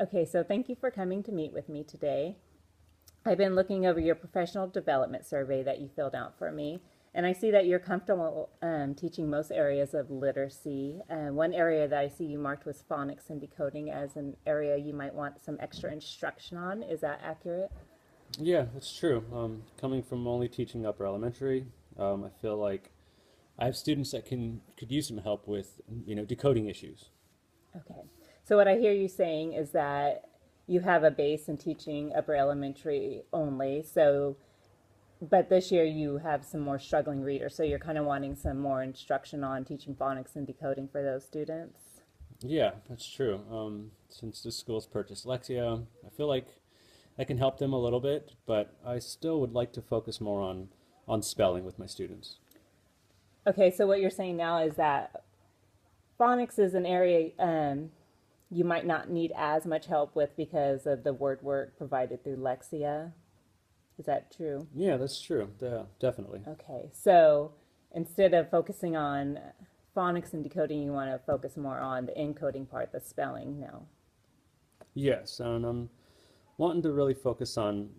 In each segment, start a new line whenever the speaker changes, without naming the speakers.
Okay, so thank you for coming to meet with me today. I've been looking over your professional development survey that you filled out for me, and I see that you're comfortable teaching most areas of literacy. One area that I see you marked was phonics and decoding as an area you might want some extra instruction on. Is that accurate?
Yeah, that's true. Coming from only teaching upper elementary, I feel like I have students that could use some help with, decoding issues.
Okay. So what I hear you saying is that you have a base in teaching upper elementary only. So, but this year you have some more struggling readers. So you're kind of wanting some more instruction on teaching phonics and decoding for those students.
Yeah, that's true. Since this school's purchased Lexia, I feel like I can help them a little bit, but I still would like to focus more on spelling with my students.
Okay, so what you're saying now is that phonics is an area you might not need as much help with because of the word work provided through Lexia. Is that true?
Yeah, that's true. Yeah, definitely.
Okay, so instead of focusing on phonics and decoding, you want to focus more on the encoding part, the spelling now.
Yes, and I'm wanting to really focus on,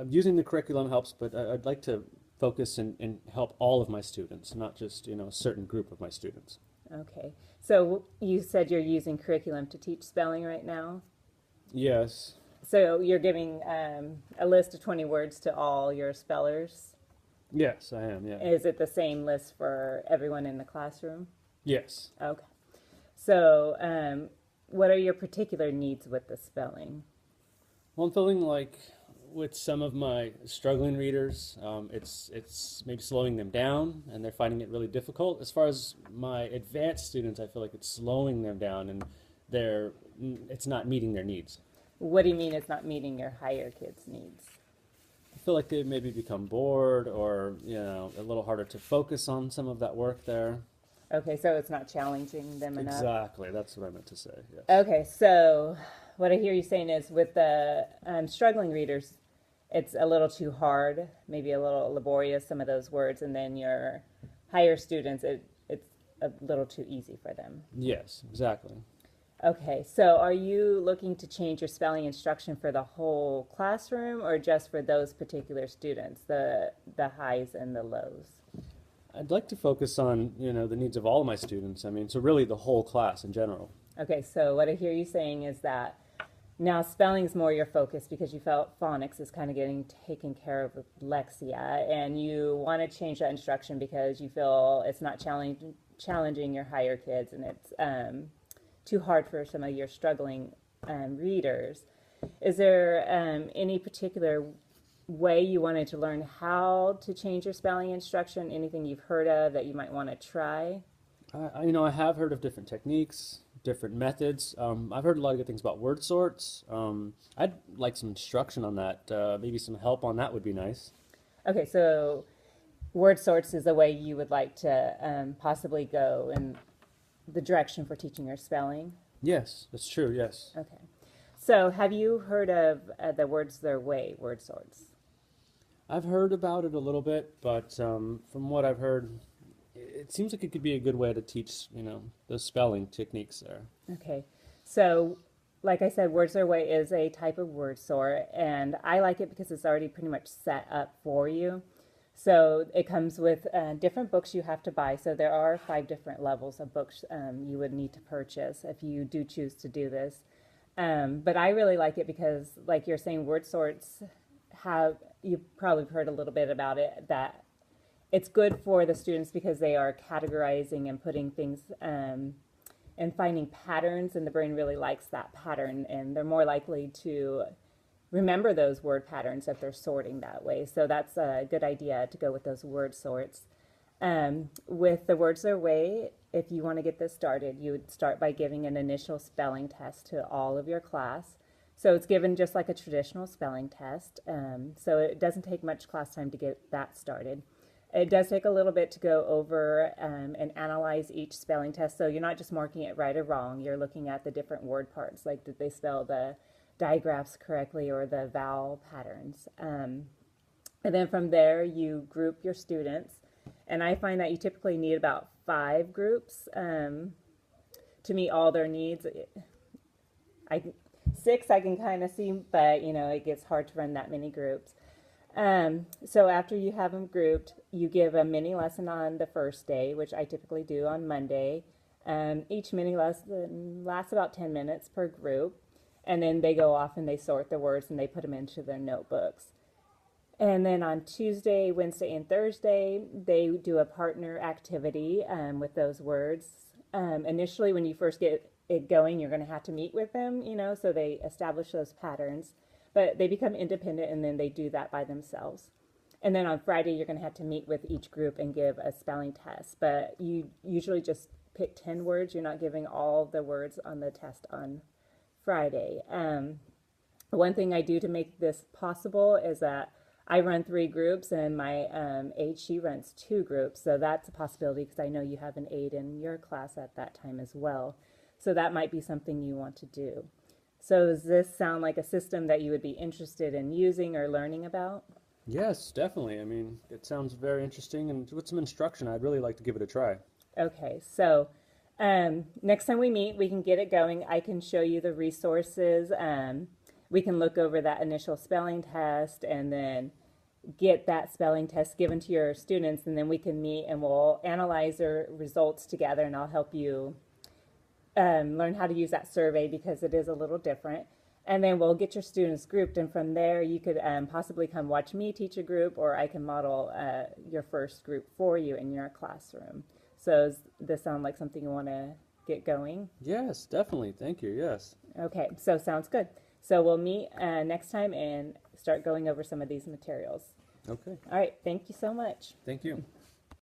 using the curriculum helps, but I'd like to focus and help all of my students, not just, a certain group of my students.
Okay, so you said you're using curriculum to teach spelling right now.
Yes,
So you're giving a list of 20 words to all your spellers.
yes, I am, yeah.
Is it the same list for everyone in the classroom?
Yes.
Okay. So, what are your particular needs with the spelling?
Well, I'm feeling like with some of my struggling readers, it's maybe slowing them down, and they're finding it really difficult. As far as my advanced students, I feel like it's slowing them down, and they're it's not meeting their needs.
What do you mean it's not meeting your higher kids' needs?
I feel like they maybe become bored, or a little harder to focus on some of that work there.
Okay, so it's not challenging them enough.
Exactly, that's what I meant to say. Yes.
Okay, so what I hear you saying is with the struggling readers, it's a little too hard, maybe a little laborious, some of those words, and then your higher students, it's a little too easy for them.
Yes, exactly.
Okay, so are you looking to change your spelling instruction for the whole classroom or just for those particular students, the highs and the lows?
I'd like to focus on, the needs of all of my students. I mean, so really the whole class in general.
Okay, so what I hear you saying is that now spelling's more your focus because you felt phonics is kind of getting taken care of with Lexia, and you want to change that instruction because you feel it's not challenging your higher kids, and it's too hard for some of your struggling readers. Is there any particular way you wanted to learn how to change your spelling instruction? Anything you've heard of that you might want to try?
I have heard of different techniques, different methods. I've heard a lot of good things about word sorts. I'd like some instruction on that. Maybe some help on that would be nice.
Okay, so word sorts is a way you would like to possibly go in the direction for teaching your spelling.
Yes, that's true. Yes,
Okay. So have you heard of the words their way word sorts?
I've heard about it a little bit, but from what I've heard, it seems like it could be a good way to teach, the spelling techniques there.
Okay. So like I said, words their way is a type of word sort, and I like it because it's already pretty much set up for you. So it comes with different books you have to buy. So there are 5 different levels of books you would need to purchase if you do choose to do this. But I really like it because, like you're saying, word sorts have, you've probably heard a little bit about it, that it's good for the students because they are categorizing and putting things and finding patterns, and the brain really likes that pattern, and they're more likely to remember those word patterns if they're sorting that way. So that's a good idea to go with those word sorts. With the words their way, if you want to get this started, you would start by giving an initial spelling test to all of your class. So it's given just like a traditional spelling test. So it doesn't take much class time to get that started. It does take a little bit to go over and analyze each spelling test. So you're not just marking it right or wrong. You're looking at the different word parts, like did they spell the digraphs correctly or the vowel patterns. And then from there, you group your students. And I find that you typically need about 5 groups to meet all their needs. Six I can kind of see, but you know, it gets hard to run that many groups. So after you have them grouped, you give a mini lesson on the first day, which I typically do on Monday. Each mini lesson lasts about 10 minutes per group, and then they go off and they sort the words and they put them into their notebooks. And then on Tuesday, Wednesday, and Thursday, they do a partner activity with those words. Initially, when you first get it going, you're going to have to meet with them, you know, so they establish those patterns. But they become independent and then they do that by themselves. And then on Friday, you're going to have to meet with each group and give a spelling test. But you usually just pick 10 words. You're not giving all the words on the test on Friday. One thing I do to make this possible is that I run 3 groups, and my aide, she runs 2 groups. So that's a possibility because I know you have an aide in your class at that time as well. So that might be something you want to do. So does this sound like a system that you would be interested in using or learning about?
Yes, definitely. I mean, it sounds very interesting, and with some instruction, I'd really like to give it a try.
Okay, so next time we meet, we can get it going. I can show you the resources. We can look over that initial spelling test and then get that spelling test given to your students, and then we can meet and we'll analyze their results together, and I'll help you learn how to use that survey because it is a little different. And then we'll get your students grouped, and from there you could possibly come watch me teach a group, or I can model your first group for you in your classroom. So does this sound like something you want to get going?
Yes, definitely. Thank you. Yes.
Okay, so sounds good. So we'll meet next time and start going over some of these materials.
Okay.
All right, thank you so much.
Thank you.